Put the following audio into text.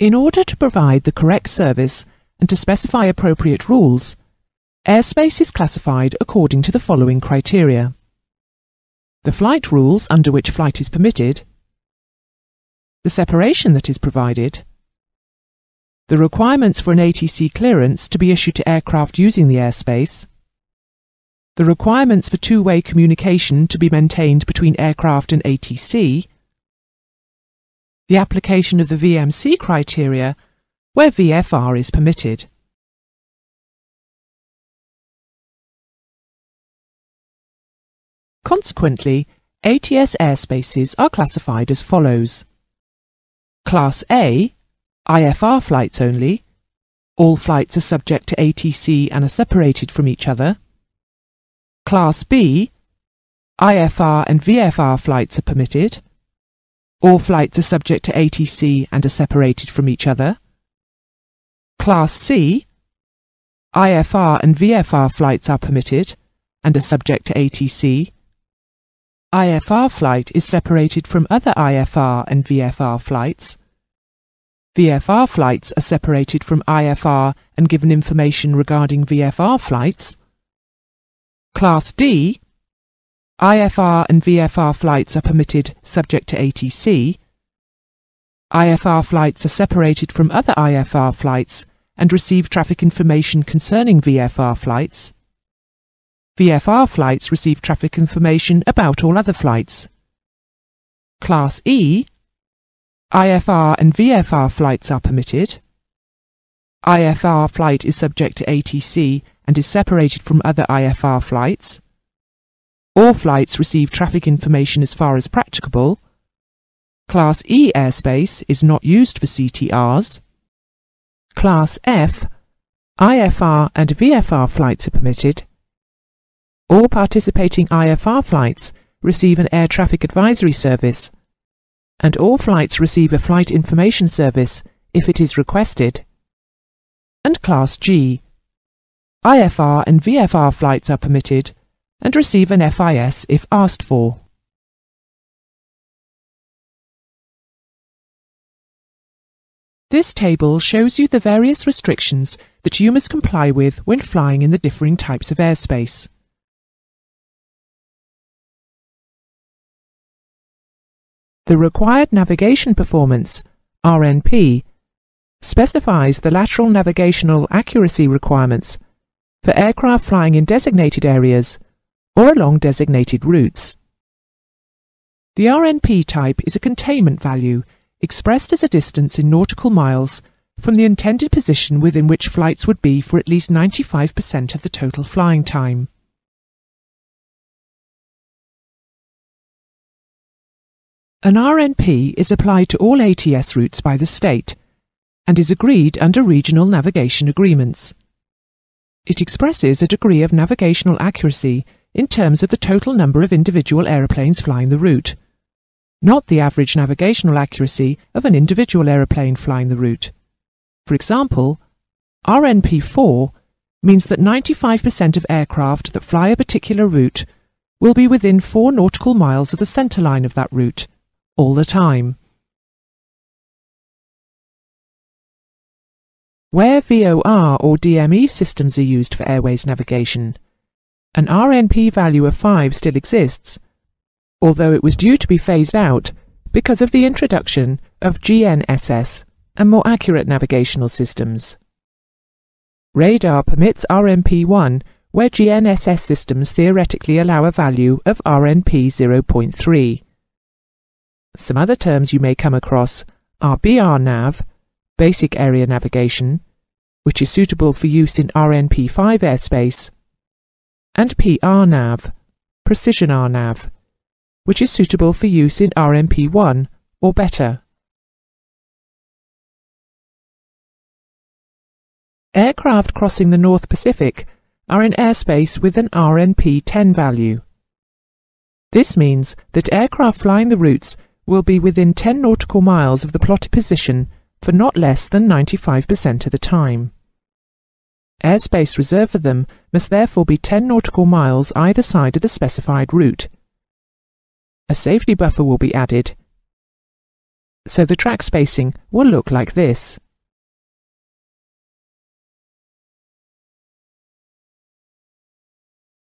In order to provide the correct service and to specify appropriate rules, airspace is classified according to the following criteria: the flight rules under which flight is permitted, the separation that is provided, the requirements for an ATC clearance to be issued to aircraft using the airspace, the requirements for two-way communication to be maintained between aircraft and ATC, the application of the VMC criteria where VFR is permitted. Consequently, ATS airspaces are classified as follows: Class A, IFR flights only. All flights are subject to ATC and are separated from each other. Class B, IFR and VFR flights are permitted. All flights are subject to ATC and are separated from each other. Class C, IFR and VFR flights are permitted and are subject to ATC. IFR flight is separated from other IFR and VFR flights. VFR flights are separated from IFR and given information regarding VFR flights. Class D, IFR and VFR flights are permitted subject to ATC. IFR flights are separated from other IFR flights and receive traffic information concerning VFR flights. VFR flights receive traffic information about all other flights. Class E, IFR and VFR flights are permitted. IFR flight is subject to ATC and is separated from other IFR flights. All flights receive traffic information as far as practicable. Class E airspace is not used for CTRs. Class F, IFR and VFR flights are permitted. All participating IFR flights receive an air traffic advisory service, and all flights receive a flight information service if it is requested. And Class G, IFR and VFR flights are permitted and receive an FIS if asked for. This table shows you the various restrictions that you must comply with when flying in the differing types of airspace. The required navigation performance, RNP, specifies the lateral navigational accuracy requirements for aircraft flying in designated areas or along designated routes. The RNP type is a containment value expressed as a distance in nautical miles from the intended position within which flights would be for at least 95% of the total flying time. An RNP is applied to all ATS routes by the state and is agreed under regional navigation agreements. It expresses a degree of navigational accuracy in terms of the total number of individual aeroplanes flying the route, not the average navigational accuracy of an individual aeroplane flying the route. For example, RNP4 means that 95% of aircraft that fly a particular route will be within 4 nautical miles of the centerline of that route all the time. Where VOR or DME systems are used for airways navigation, an RNP value of 5 still exists, although it was due to be phased out because of the introduction of GNSS and more accurate navigational systems. Radar permits RNP1 where GNSS systems theoretically allow a value of RNP 0.3. Some other terms you may come across are BRNav, Basic Area Navigation, which is suitable for use in RNP5 airspace, and PRNav, Precision RNav, which is suitable for use in RNP1 or better. Aircraft crossing the North Pacific are in airspace with an RNP10 value. This means that aircraft flying the routes will be within 10 nautical miles of the plotted position for not less than 95% of the time. Airspace reserved for them must therefore be 10 nautical miles either side of the specified route. A safety buffer will be added. so the track spacing will look like this.